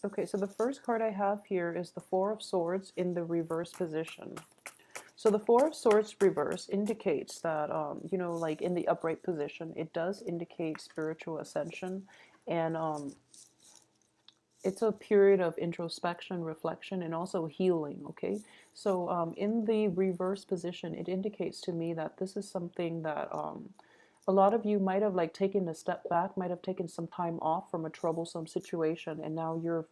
Okay, so the first card I have here is the Four of Swords in the reverse position. So the Four of Swords reverse indicates that, like in the upright position, it does indicate spiritual ascension, and it's a period of introspection, reflection, and also healing. Okay, so in the reverse position, it indicates to me that this is something that a lot of you might have like taken a step back, might have taken some time off from a troublesome situation, and now you're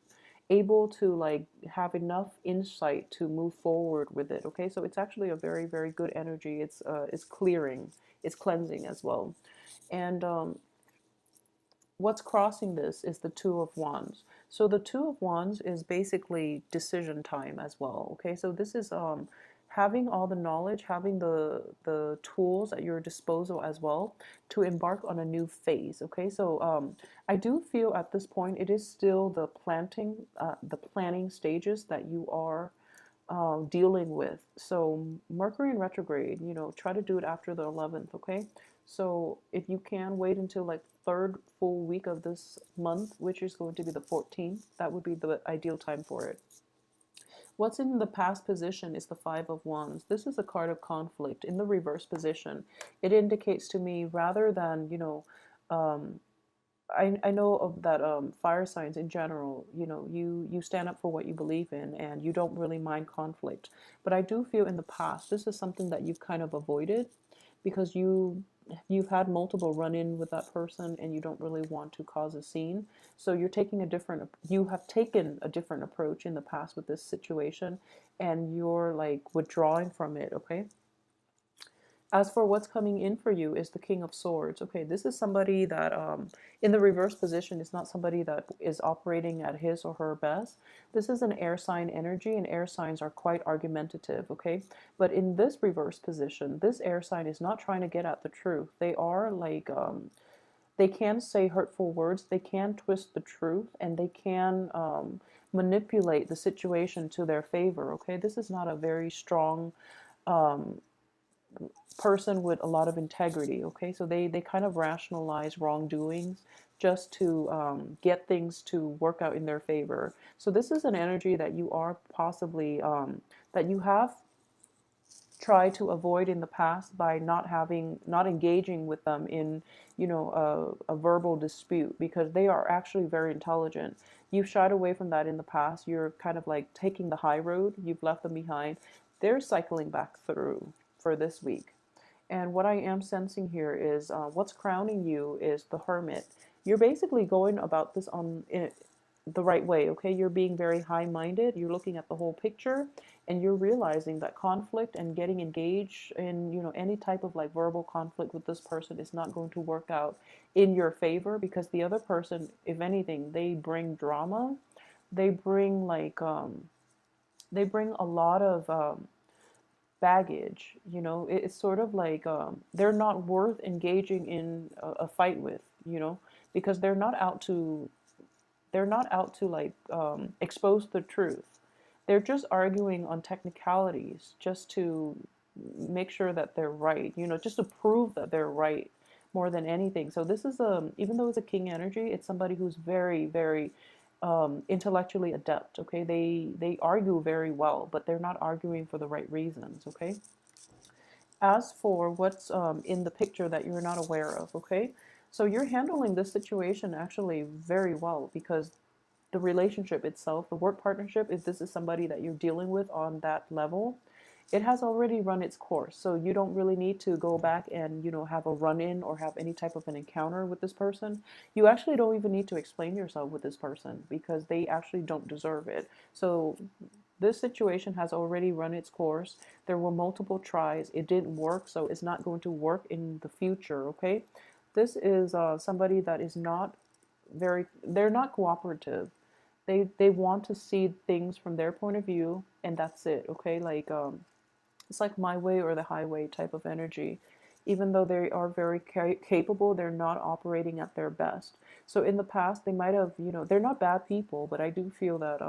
able to like have enough insight to move forward with it. Okay, so it's actually a very, very good energy. It's clearing, it's cleansing as well. And what's crossing this is the Two of Wands. So the Two of Wands is basically decision time as well. Okay, so this is having all the knowledge, having the tools at your disposal as well to embark on a new phase. Okay, so I do feel at this point it is still the planning stages that you are dealing with. So Mercury in retrograde, try to do it after the 11th, okay? So if you can wait until like third full week of this month, which is going to be the 14th, that would be the ideal time for it. What's in the past position is the Five of Wands. This is a card of conflict in the reverse position. It indicates to me rather than, um, I know of that fire signs in general, you stand up for what you believe in and you don't really mind conflict. But I do feel in the past this is something that you've kind of avoided because you've had multiple run-in with that person and you don't really want to cause a scene. So you have taken a different approach in the past with this situation and you're like withdrawing from it, okay? As for what's coming in for you is the King of Swords. Okay, this is somebody that in the reverse position is not somebody that is operating at his or her best. This is an air sign energy, and air signs are quite argumentative. Okay, but in this reverse position, this air sign is not trying to get at the truth. They are like they can say hurtful words, they can twist the truth, and they can manipulate the situation to their favor. Okay, this is not a very strong um, person with a lot of integrity. Okay, so they kind of rationalize wrongdoings just to get things to work out in their favor. So this is an energy that you are possibly that you have tried to avoid in the past by not engaging with them in a verbal dispute, because they are actually very intelligent. You've shied away from that in the past. You're kind of like taking the high road, you've left them behind. They're cycling back through for this week. And what I am sensing here is what's crowning you is the Hermit. You're basically going about this the right way, okay? You're being very high-minded. You're looking at the whole picture, and you're realizing that conflict and getting engaged in, any type of like verbal conflict with this person is not going to work out in your favor, because the other person, if anything, they bring drama. They bring like they bring a lot of baggage. It's sort of like they're not worth engaging in a fight with, because they're not out to like expose the truth. They're just arguing on technicalities just to make sure that they're right, just to prove that they're right more than anything. So this is even though it's a king energy, it's somebody who's very, very intellectually adept. Okay, they argue very well, but they're not arguing for the right reasons. Okay. As for what's in the picture that you're not aware of, okay, so you're handling this situation actually very well, because the relationship itself, the work partnership, if this is somebody that you're dealing with on that level, it has already run its course. So you don't really need to go back and, have a run in or have any type of an encounter with this person. You actually don't even need to explain yourself with this person, because they actually don't deserve it. So this situation has already run its course. There were multiple tries. It didn't work, so it's not going to work in the future, okay? This is somebody that is not they're not cooperative. They want to see things from their point of view, and that's it, okay? Like it's like my way or the highway type of energy. Even though they are very capable, they're not operating at their best. So in the past, they might have, they're not bad people, but I do feel that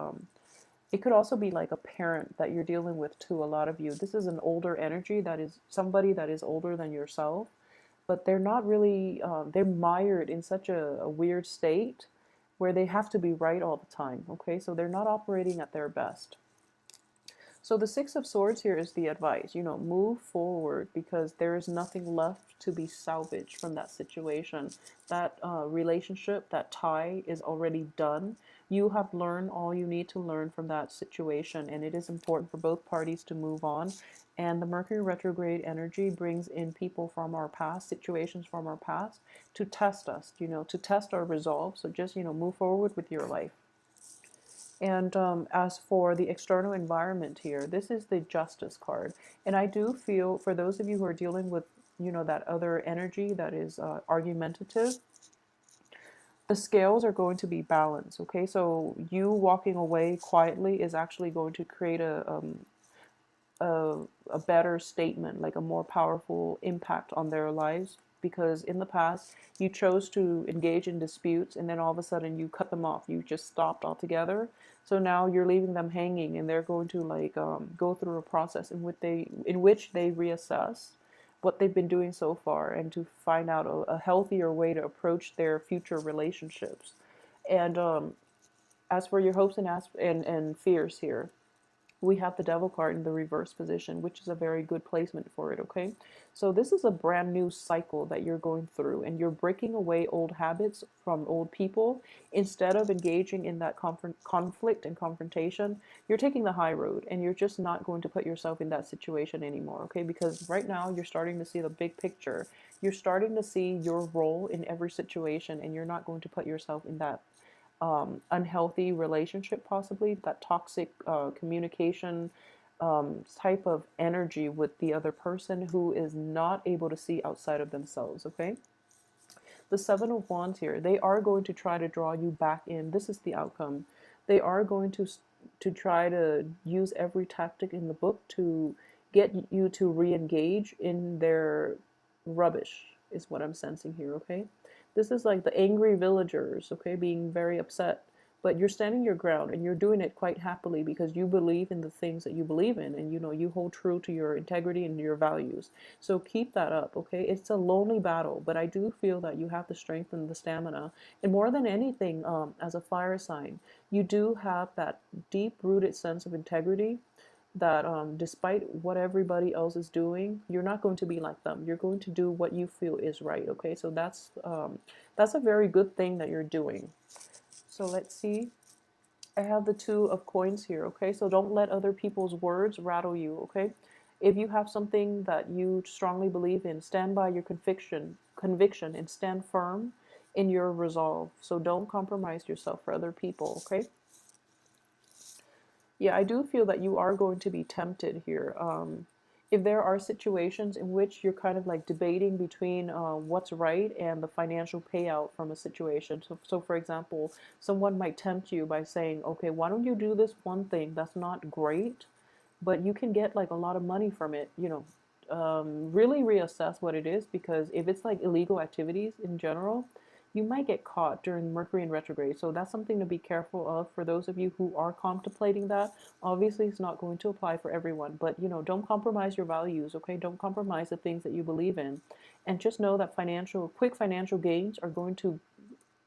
it could also be like a parent that you're dealing with too, a lot of you. This is an older energy, that is somebody that is older than yourself, but they're not really, they're mired in such a weird state where they have to be right all the time, okay? So they're not operating at their best. So the Six of Swords here is the advice, move forward because there is nothing left to be salvaged from that situation. That relationship, that tie is already done. You have learned all you need to learn from that situation, and it is important for both parties to move on. And the Mercury retrograde energy brings in people from our past, situations from our past, to test us, to test our resolve. So just, move forward with your life. And as for the external environment here, this is the Justice card. And I do feel for those of you who are dealing with, that other energy that is argumentative, the scales are going to be balanced, okay? So you walking away quietly is actually going to create a, a better statement, like a more powerful impact on their lives. Because in the past, you chose to engage in disputes and then all of a sudden you cut them off. You just stopped altogether. So now you're leaving them hanging and they're going to go through a process in which they reassess what they've been doing so far and to find out a healthier way to approach their future relationships. And as for your hopes and fears here, we have the Devil card in the reverse position, which is a very good placement for it, okay? So this is a brand new cycle that you're going through, and you're breaking away old habits from old people. Instead of engaging in that conflict and confrontation, you're taking the high road, and you're just not going to put yourself in that situation anymore, okay? Because right now, you're starting to see the big picture. You're starting to see your role in every situation, and you're not going to put yourself in that unhealthy relationship, possibly that toxic communication type of energy with the other person who is not able to see outside of themselves, okay? The Seven of Wands here, they are going to try to draw you back in. This is the outcome. They are going to try to use every tactic in the book to get you to re-engage in their rubbish, is what I'm sensing here, okay? This is like the angry villagers, okay, being very upset. But you're standing your ground and you're doing it quite happily because you believe in the things that you believe in, and you hold true to your integrity and your values. So keep that up, okay? It's a lonely battle, but I do feel that you have the strength and the stamina. And more than anything, as a fire sign, you do have that deep-rooted sense of integrity that despite what everybody else is doing, you're not going to be like them. You're going to do what you feel is right, okay? So that's a very good thing that you're doing. So let's see. I have the Two of Coins here, okay? So don't let other people's words rattle you, okay? If you have something that you strongly believe in, stand by your conviction and stand firm in your resolve. So don't compromise yourself for other people, okay? Yeah, I do feel that you are going to be tempted here. If there are situations in which you're kind of like debating between what's right and the financial payout from a situation. So for example, someone might tempt you by saying, okay, why don't you do this one thing that's not great, but you can get like a lot of money from it, really reassess what it is, because if it's like illegal activities in general, you might get caught during Mercury in retrograde. So that's something to be careful of for those of you who are contemplating that. Obviously, it's not going to apply for everyone, but don't compromise your values, okay? Don't compromise the things that you believe in. And just know that quick financial gains are going to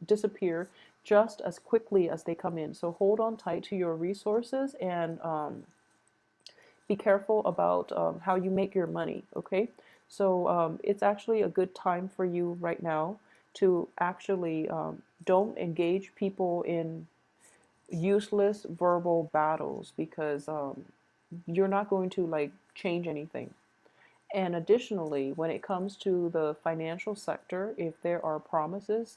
disappear just as quickly as they come in. So hold on tight to your resources and be careful about how you make your money, okay? So it's actually a good time for you right now to actually don't engage people in useless verbal battles, because you're not going to like change anything. And additionally, when it comes to the financial sector, if there are promises,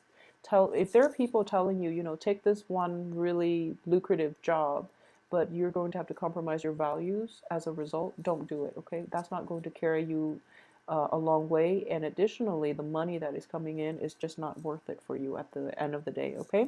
if there are people telling you, take this one really lucrative job, but you're going to have to compromise your values as a result, don't do it, okay? That's not going to carry you a long way. And additionally, the money that is coming in is just not worth it for you at the end of the day, okay?